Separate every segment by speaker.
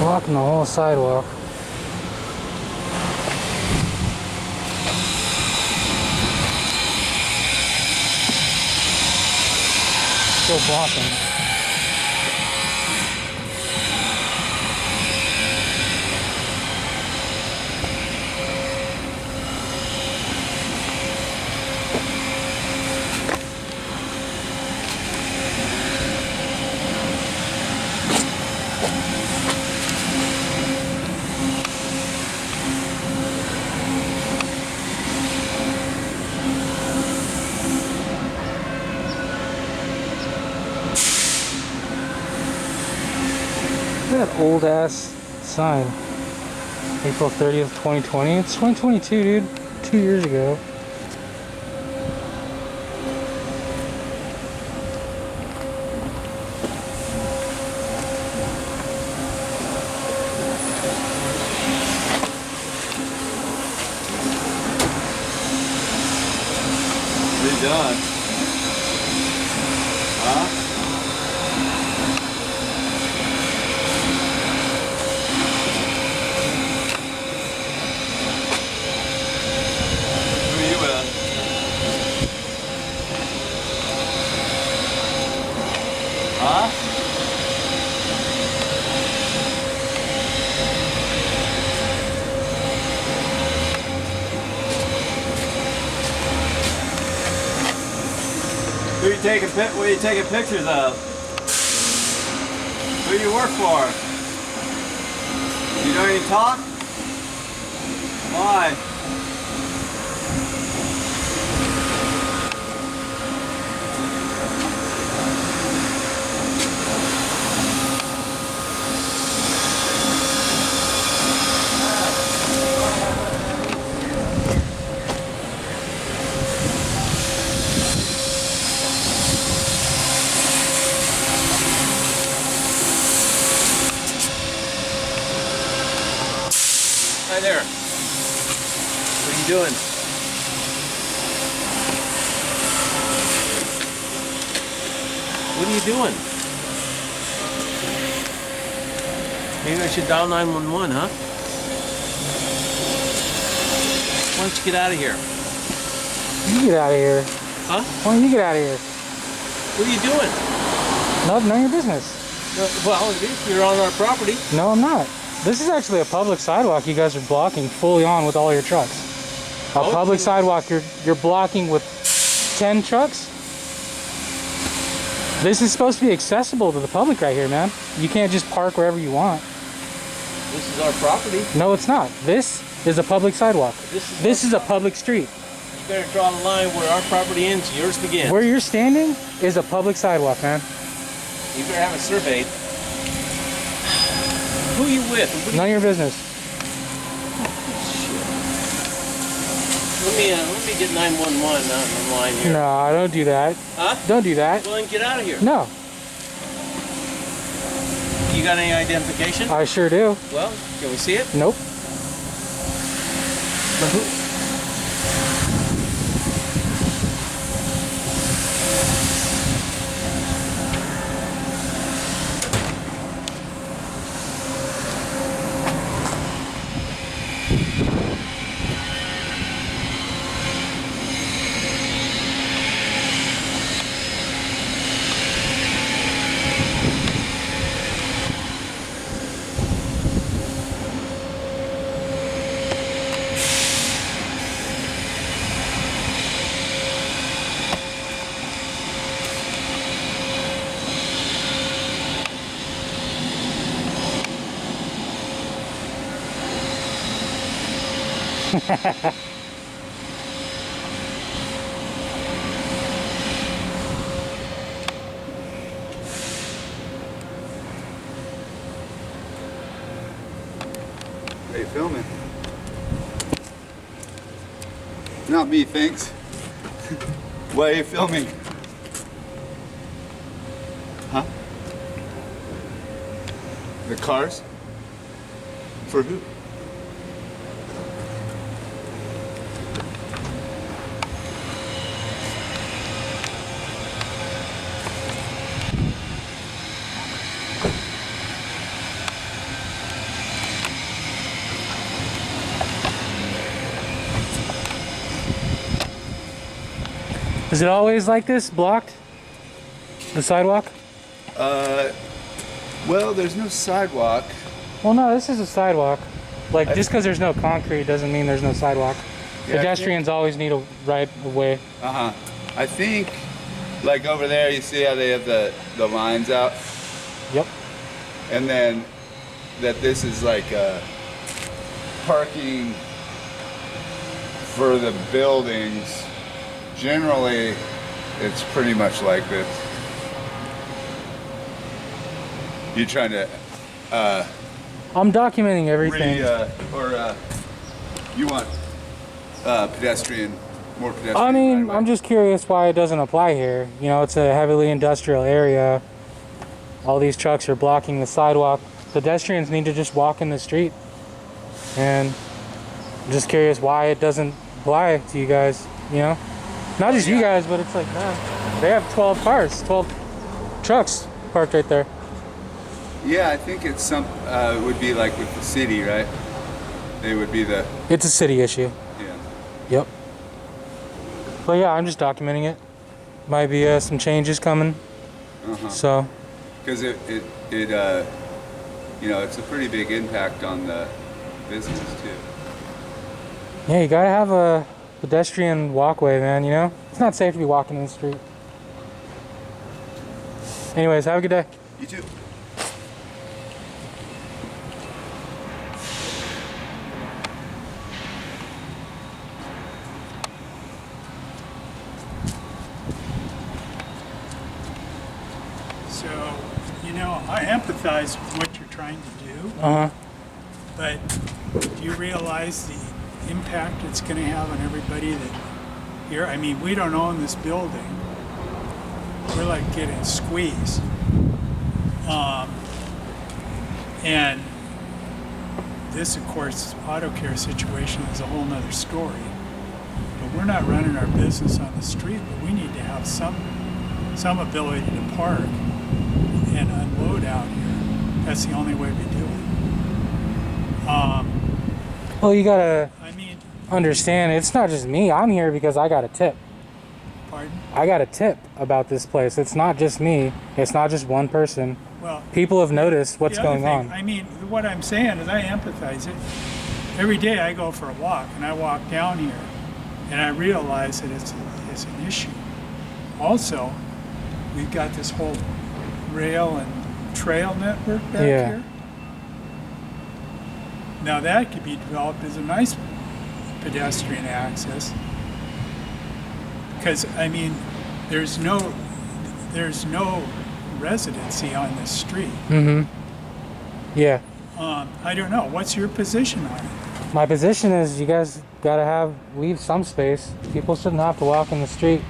Speaker 1: Blocking the whole sidewalk. Still blocking. That old ass sign. April 30th, 2020. It's 2022, dude. 2 years ago.
Speaker 2: What are you doing? Huh? Huh? What are you taking pictures of? Who do you work for? You don't even talk? Why? Hi there. What are you doing? What are you doing? Maybe I should dial 911, huh? Why don't you get out of here?
Speaker 1: You get out of here.
Speaker 2: Huh?
Speaker 1: Why don't you get out of here?
Speaker 2: What are you doing?
Speaker 1: None of your business.
Speaker 2: Well, you're on our property.
Speaker 1: No, I'm not. This is actually a public sidewalk you guys are blocking fully on with all your trucks. A public sidewalk you're blocking with 10 trucks? This is supposed to be accessible to the public right here, man. You can't just park wherever you want.
Speaker 2: This is our property.
Speaker 1: No, it's not. This is a public sidewalk. This is a public street.
Speaker 2: You better draw the line where our property ends, yours begins.
Speaker 1: Where you're standing is a public sidewalk, man.
Speaker 2: You better have it surveyed. Who are you with?
Speaker 1: None of your business.
Speaker 2: Let me get 911 on the line here.
Speaker 1: No, don't do that.
Speaker 2: Huh?
Speaker 1: Don't do that.
Speaker 2: Well, then get out of here.
Speaker 1: No.
Speaker 2: You got any identification?
Speaker 1: I sure do.
Speaker 2: Well, can we see it?
Speaker 1: Nope.
Speaker 3: Are you filming? Not me, thanks. Why are you filming? Huh? The cars? For who?
Speaker 1: Is it always like this, blocked? The sidewalk?
Speaker 3: Well, there's no sidewalk.
Speaker 1: Well, no, this is a sidewalk. Like,
Speaker 3: I-
Speaker 1: just because there's no concrete doesn't mean there's no sidewalk.
Speaker 3: Yeah,
Speaker 1: Pedestrians always need a right of way.
Speaker 3: I think, like over there, you see how they have the lines out?
Speaker 1: Yep.
Speaker 3: And then that this is like parking for the buildings. Generally, it's pretty much like this. You're trying to
Speaker 1: I'm documenting everything.
Speaker 3: you want pedestrian, more pedestrian.
Speaker 1: I mean,
Speaker 3: right-of-way.
Speaker 1: I'm just curious why it doesn't apply here. You know, it's a heavily industrial area. All these trucks are blocking the sidewalk. Pedestrians need to just walk in the street. And I'm just curious why it doesn't apply to you guys, you know? Not just you guys, but it's like, man, they have 12 cars, 12 trucks parked right there.
Speaker 3: Yeah, I think it's it would be like with the city, right? They would be the,
Speaker 1: It's a city issue.
Speaker 3: yeah.
Speaker 1: Yep. But yeah, I'm just documenting it. Might be some changes coming. So,
Speaker 3: Because it you know, it's a pretty big impact on the business too.
Speaker 1: yeah, you gotta have a pedestrian walkway, man, you know? It's not safe to be walking in the street. Anyways, have a good day.
Speaker 3: You too.
Speaker 4: So, you know, I empathize with what you're trying to do,
Speaker 1: Uh-huh.
Speaker 4: but do you realize the impact it's going to have on everybody that here? I mean, we don't own this building. We're like getting squeezed. And this, of course, auto care situation is a whole nother story. But we're not running our business on the street, but we need to have some ability to park and unload out here. That's the only way we do it.
Speaker 1: Well, you gotta
Speaker 4: I mean,
Speaker 1: understand, it's not just me. I'm here because I got a tip.
Speaker 4: pardon?
Speaker 1: I got a tip about this place. It's not just me. It's not just one person.
Speaker 4: Well,
Speaker 1: People have noticed what's
Speaker 4: the other
Speaker 1: going
Speaker 4: thing,
Speaker 1: on.
Speaker 4: I mean, what I'm saying is I empathize it. Every day I go for a walk and I walk down here and I realize that it's an issue. Also, we've got this whole rail and trail network back
Speaker 1: Yeah.
Speaker 4: here. Now that could be developed as a nice pedestrian access. Because, I mean, there's no residency on this street.
Speaker 1: Mm-hmm. Yeah.
Speaker 4: I don't know. What's your position on it?
Speaker 1: My position is you guys gotta leave some space. People shouldn't have to walk in the street.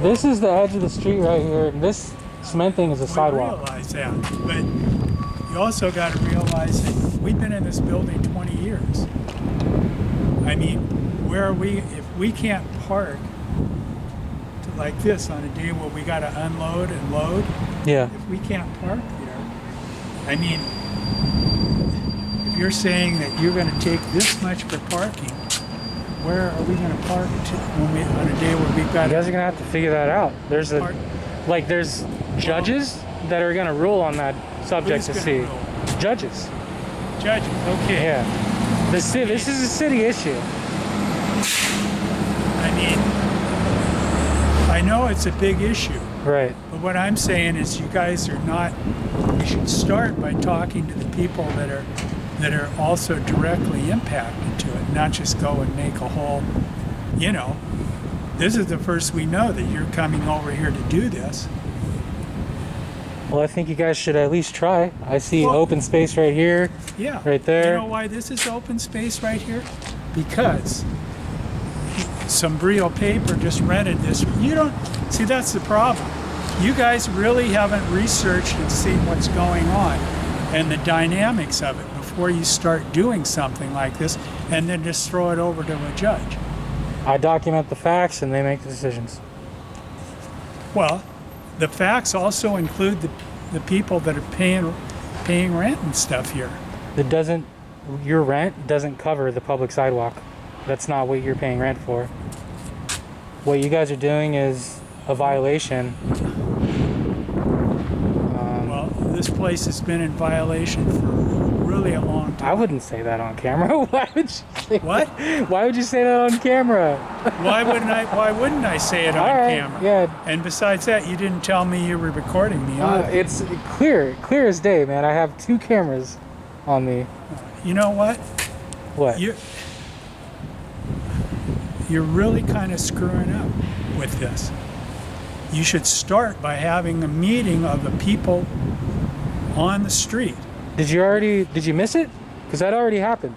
Speaker 1: This is the edge of the street right here. And this cement thing is a
Speaker 4: We
Speaker 1: sidewalk.
Speaker 4: realize that, but you also got to realize that we've been in this building 20 years. I mean, where are we if we can't park like this on a day where we got to unload and load?
Speaker 1: Yeah.
Speaker 4: If we can't park there, I mean, if you're saying that you're going to take this much for parking, where are we going to park on a day where we've got
Speaker 1: You guys are gonna have to figure that out. There's
Speaker 4: Park.
Speaker 1: there's judges that are gonna rule on that subject
Speaker 4: Who's
Speaker 1: to
Speaker 4: gonna
Speaker 1: see.
Speaker 4: rule?
Speaker 1: Judges.
Speaker 4: judges? Okay.
Speaker 1: Yeah. This is a city issue.
Speaker 4: I mean, I know it's a big issue,
Speaker 1: Right.
Speaker 4: but what I'm saying is you guys are not, you should start by talking to the people that are also directly impacted to it, not just go and make a whole, you know, this is the first we know that you're coming over here to do this.
Speaker 1: Well, I think you guys should at least try. I see
Speaker 4: Well-
Speaker 1: open space right here.
Speaker 4: Yeah.
Speaker 1: Right there.
Speaker 4: You know why this is open space right here? Because some Brio paper just rented this. You don't, see, that's the problem. You guys really haven't researched and seen what's going on and the dynamics of it before you start doing something like this and then just throw it over to a judge.
Speaker 1: I document the facts and they make the decisions.
Speaker 4: Well, the facts also include the people that are paying rent and stuff here.
Speaker 1: Your rent doesn't cover the public sidewalk. That's not what you're paying rent for. What you guys are doing is a violation.
Speaker 4: Well, this place has been in violation for really a long time.
Speaker 1: I wouldn't say that on camera. Why would you say
Speaker 4: What?
Speaker 1: that? Why would you say that on camera?
Speaker 4: Why wouldn't I say it on
Speaker 1: All right,
Speaker 4: camera?
Speaker 1: yeah.
Speaker 4: And besides that, you didn't tell me you were recording me. Either.
Speaker 1: It's clear as day, man. I have 2 cameras on me.
Speaker 4: You know what?
Speaker 1: What?
Speaker 4: You're really kind of screwing up with this. You should start by having a meeting of the people on the street.
Speaker 1: Did you miss it? Because that already happened.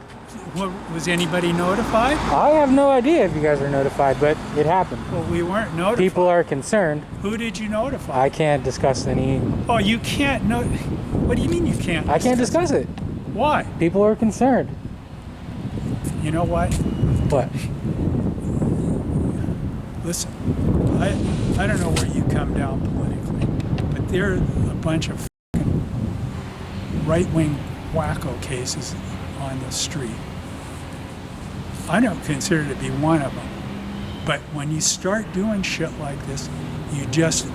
Speaker 4: Was anybody notified?
Speaker 1: I have no idea if you guys were notified, but it happened.
Speaker 4: Well, we weren't notified.
Speaker 1: People are concerned.
Speaker 4: Who did you notify?
Speaker 1: I can't discuss any.
Speaker 4: Oh, you can't know. What do you mean you can't?
Speaker 1: I can't discuss it.
Speaker 4: Why?
Speaker 1: People are concerned.
Speaker 4: You know what?
Speaker 1: What?
Speaker 4: Listen, I don't know where you come down politically, but there are a bunch of right-wing wacko cases on the street. I don't consider to be one of them. But when you start doing shit like this, you just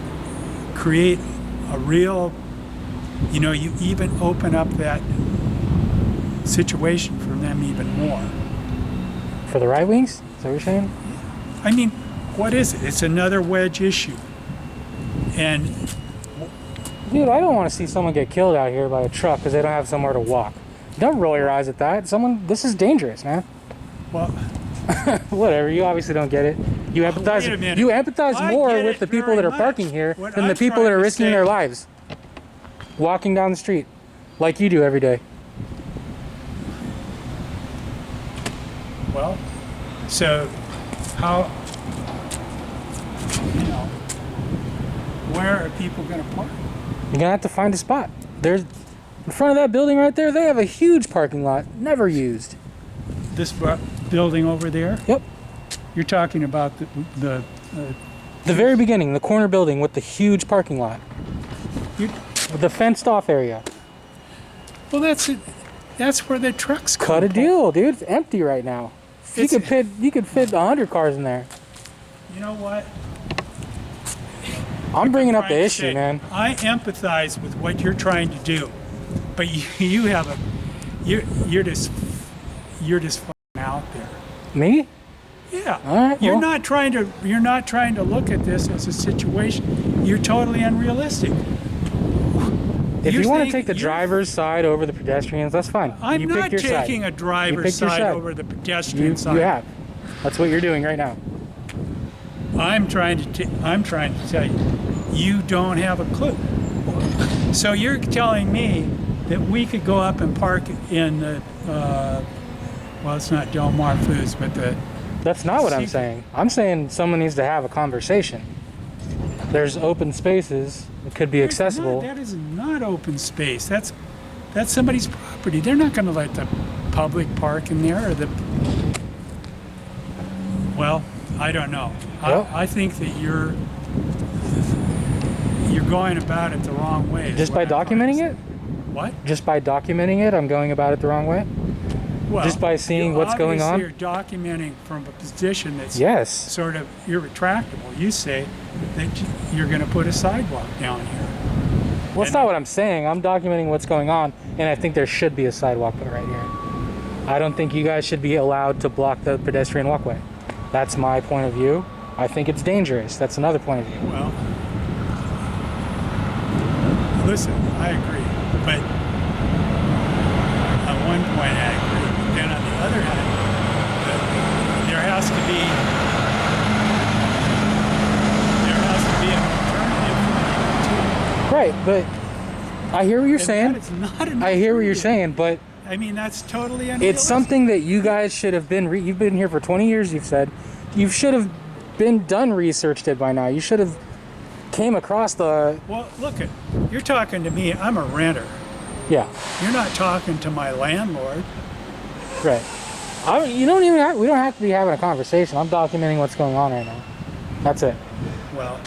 Speaker 4: create a real, you even open up that situation for them even more.
Speaker 1: For the right wings? Is that what you're saying?
Speaker 4: I mean, what is it? It's another wedge issue. And
Speaker 1: Dude, I don't want to see someone get killed out here by a truck because they don't have somewhere to walk. Don't roll your eyes at that. This is dangerous, man.
Speaker 4: well,
Speaker 1: Whatever. You obviously don't get it. You empathize.
Speaker 4: wait a minute.
Speaker 1: You empathize
Speaker 4: I
Speaker 1: more
Speaker 4: get
Speaker 1: with
Speaker 4: it
Speaker 1: the people
Speaker 4: very
Speaker 1: that are
Speaker 4: much.
Speaker 1: parking here
Speaker 4: What
Speaker 1: than the
Speaker 4: I'm
Speaker 1: people that
Speaker 4: trying
Speaker 1: are
Speaker 4: to
Speaker 1: risking
Speaker 4: say-
Speaker 1: their lives, walking down the street, like you do every day.
Speaker 4: well, so how, where are people going to park?
Speaker 1: You're gonna have to find a spot. There's in front of that building right there. They have a huge parking lot, never used.
Speaker 4: This building over there?
Speaker 1: Yep.
Speaker 4: You're talking about the
Speaker 1: The very beginning, the corner building with the huge parking lot,
Speaker 4: you,
Speaker 1: with the fenced-off area.
Speaker 4: well, that's it. That's where the trucks come
Speaker 1: Cut a
Speaker 4: from.
Speaker 1: deal, dude. It's empty right now. You
Speaker 4: It's-
Speaker 1: could fit 100 cars in there.
Speaker 4: You know what?
Speaker 1: I'm bringing up the
Speaker 4: Trying to
Speaker 1: issue,
Speaker 4: say,
Speaker 1: man.
Speaker 4: I empathize with what you're trying to do, but you have you're just fucking out there.
Speaker 1: Me?
Speaker 4: Yeah.
Speaker 1: All right,
Speaker 4: You're
Speaker 1: well.
Speaker 4: not trying to look at this as a situation. You're totally unrealistic.
Speaker 1: If
Speaker 4: You're
Speaker 1: you want to
Speaker 4: saying-
Speaker 1: take the
Speaker 4: you're-
Speaker 1: driver's side over the pedestrians, that's fine.
Speaker 4: I'm
Speaker 1: you
Speaker 4: not
Speaker 1: pick your
Speaker 4: taking
Speaker 1: side.
Speaker 4: a driver's
Speaker 1: picked your
Speaker 4: side
Speaker 1: side.
Speaker 4: over the pedestrian
Speaker 1: You
Speaker 4: side.
Speaker 1: have. That's what you're doing right now.
Speaker 4: I'm trying to tell you, you don't have a clue. So you're telling me that we could go up and park in the, well, it's not Del Mar Foods, but the,
Speaker 1: That's not what I'm
Speaker 4: See-
Speaker 1: saying. I'm saying someone needs to have a conversation. There's open spaces that could be accessible.
Speaker 4: That is not open space. That's somebody's property. They're not going to let the public park in there, or the. Well, I don't know.
Speaker 1: Well-
Speaker 4: I think that you're going about it the wrong way. is
Speaker 1: Just by
Speaker 4: what I'm trying to
Speaker 1: documenting
Speaker 4: say.
Speaker 1: it?
Speaker 4: What?
Speaker 1: Just by documenting it, I'm going about it the wrong way?
Speaker 4: Well,
Speaker 1: Just by seeing
Speaker 4: you
Speaker 1: what's going on?
Speaker 4: You're documenting from a position that's
Speaker 1: Yes.
Speaker 4: sort of irretractable. You say that you're going to put a sidewalk down here.
Speaker 1: Well, that's not what I'm saying. I'm documenting what's going on, and I think there should be a sidewalk put right here. I don't think you guys should be allowed to block the pedestrian walkway. That's my point of view. I think it's dangerous. That's another point of view.
Speaker 4: Well, listen, I agree, but at one point I agree. But then on the other hand, there has to be an alternative for
Speaker 1: Right, but I hear what you're
Speaker 4: you too.
Speaker 1: saying.
Speaker 4: And that is not an
Speaker 1: I hear what you're
Speaker 4: alternative.
Speaker 1: saying, but
Speaker 4: I mean, that's totally unrealistic.
Speaker 1: it's something that you guys should have been. You've been here for 20 years. You've said you should have researched it by now. You should have came across the.
Speaker 4: Well, look, you're talking to me. I'm a renter.
Speaker 1: Yeah,
Speaker 4: You're not talking to my landlord.
Speaker 1: right. You don't even. We don't have to be having a conversation. I'm documenting what's going on right now. That's it.
Speaker 4: Well,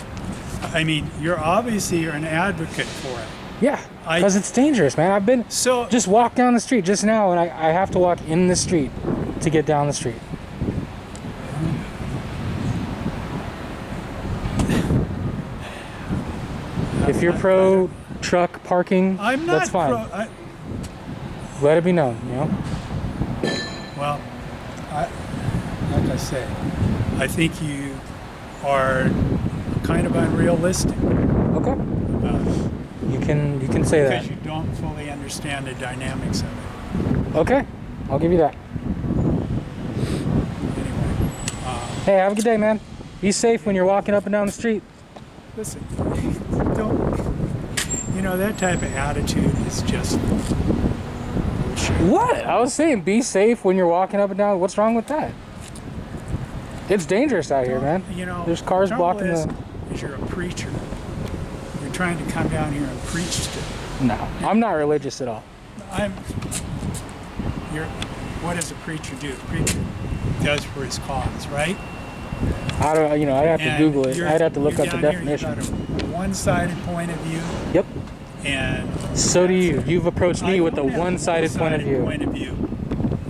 Speaker 4: I mean, you're an advocate for it.
Speaker 1: Yeah, because it's dangerous, man. I've been
Speaker 4: So
Speaker 1: just walked down the street just now, and I have to walk in the street to get down the street. If you're pro truck parking,
Speaker 4: I'm not
Speaker 1: that's fine.
Speaker 4: pro.
Speaker 1: Let it be known, you know?
Speaker 4: Well, like I say, I think you are kind of unrealistic
Speaker 1: Okay. You can say
Speaker 4: because
Speaker 1: that.
Speaker 4: you don't fully understand the dynamics of it.
Speaker 1: Okay. I'll give you that.
Speaker 4: Anyway,
Speaker 1: Hey, have a good day, man. Be safe when you're walking up and down the street.
Speaker 4: listen, don't. You know, that type of attitude is just bullshit.
Speaker 1: What? I was saying be safe when you're walking up and down. What's wrong with that? It's dangerous out here, man.
Speaker 4: You know,
Speaker 1: There's cars
Speaker 4: the trouble
Speaker 1: blocking
Speaker 4: is,
Speaker 1: the...
Speaker 4: is you're a preacher. You're trying to come down here and preach to.
Speaker 1: No, I'm not religious at all.
Speaker 4: What does a preacher do? A preacher does for his cause, right?
Speaker 1: I don't, I'd have to
Speaker 4: And
Speaker 1: Google it.
Speaker 4: you're-
Speaker 1: I'd have to look
Speaker 4: you're
Speaker 1: up the
Speaker 4: down here,
Speaker 1: definition.
Speaker 4: You've got a one-sided point of view,
Speaker 1: Yep.
Speaker 4: and
Speaker 1: So do you. You've approached me
Speaker 4: I
Speaker 1: with a
Speaker 4: don't have
Speaker 1: one-sided point of view.
Speaker 4: Point of view.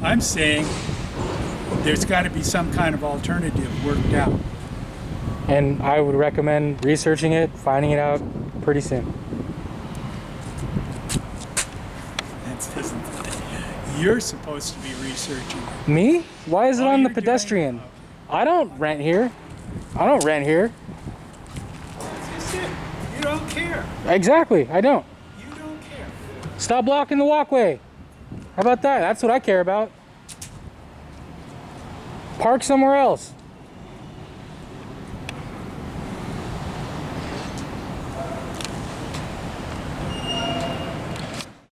Speaker 4: I'm saying there's got to be some kind of alternative worked out.
Speaker 1: And I would recommend researching it, finding it out pretty soon.
Speaker 4: You're supposed to be researching it.
Speaker 1: Me? Why is it
Speaker 4: All
Speaker 1: on the
Speaker 4: you're doing-
Speaker 1: pedestrian? I don't rent here. I don't rent here.
Speaker 4: That's it. You don't care.
Speaker 1: Exactly. I don't.
Speaker 4: You don't care.
Speaker 1: Stop blocking the walkway. How about that? That's what I care about. Park somewhere else.